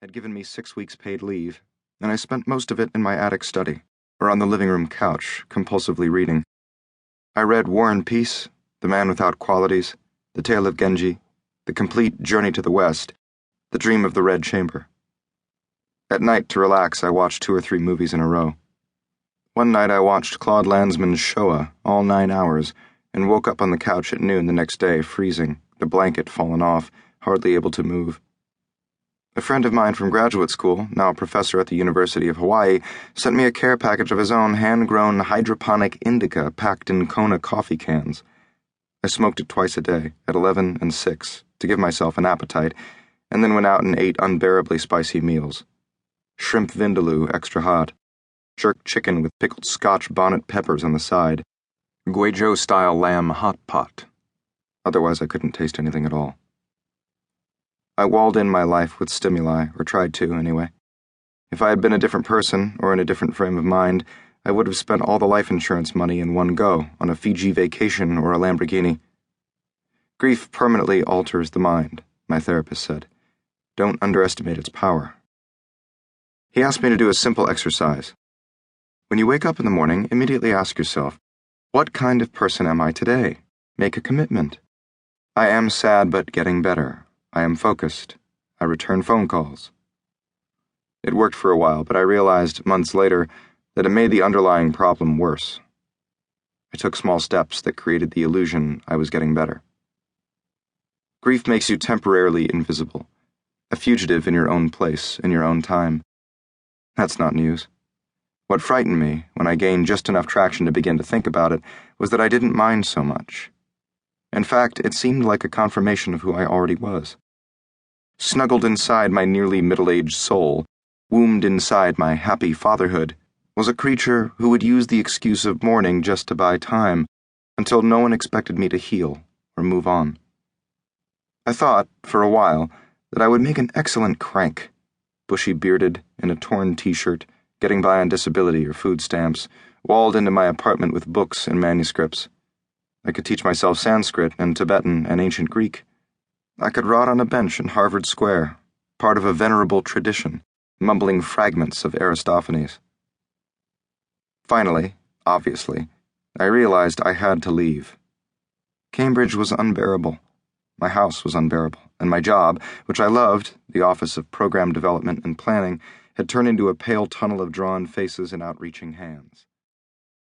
had given me 6 weeks paid leave, and I spent most of it in my attic study, or on the living room couch, compulsively reading. I read War and Peace, The Man Without Qualities, The Tale of Genji, The Complete Journey to the West, The Dream of the Red Chamber. At night, to relax, I watched 2 or 3 movies in a row. One night I watched Claude Lanzmann's Shoah, all 9 hours, and woke up on the couch at noon the next day, freezing, the blanket fallen off, hardly able to move. A friend of mine from graduate school, now a professor at the University of Hawaii, sent me a care package of his own hand-grown hydroponic indica packed in Kona coffee cans. I smoked it twice a day, at 11 and 6, to give myself an appetite, and then went out and ate unbearably spicy meals. Shrimp vindaloo extra hot, jerk chicken with pickled Scotch bonnet peppers on the side, Guizhou-style lamb hot pot. Otherwise I couldn't taste anything at all. I walled in my life with stimuli, or tried to, anyway. If I had been a different person, or in a different frame of mind, I would have spent all the life insurance money in one go, on a Fiji vacation or a Lamborghini. Grief permanently alters the mind, my therapist said. Don't underestimate its power. He asked me to do a simple exercise. When you wake up in the morning, immediately ask yourself, what kind of person am I today? Make a commitment. I am sad but getting better. I am focused. I return phone calls. It worked for a while, but I realized, months later, that it made the underlying problem worse. I took small steps that created the illusion I was getting better. Grief makes you temporarily invisible, a fugitive in your own place, in your own time. That's not news. What frightened me, when I gained just enough traction to begin to think about it, was that I didn't mind so much. In fact, it seemed like a confirmation of who I already was. Snuggled inside my nearly middle-aged soul, wombed inside my happy fatherhood, was a creature who would use the excuse of mourning just to buy time, until no one expected me to heal or move on. I thought, for a while, that I would make an excellent crank, bushy-bearded, in a torn t-shirt, getting by on disability or food stamps, walled into my apartment with books and manuscripts. I could teach myself Sanskrit and Tibetan and ancient Greek. I could rot on a bench in Harvard Square, part of a venerable tradition, mumbling fragments of Aristophanes. Finally, obviously, I realized I had to leave. Cambridge was unbearable. My house was unbearable, and my job, which I loved, the Office of Program Development and Planning, had turned into a pale tunnel of drawn faces and outreaching hands.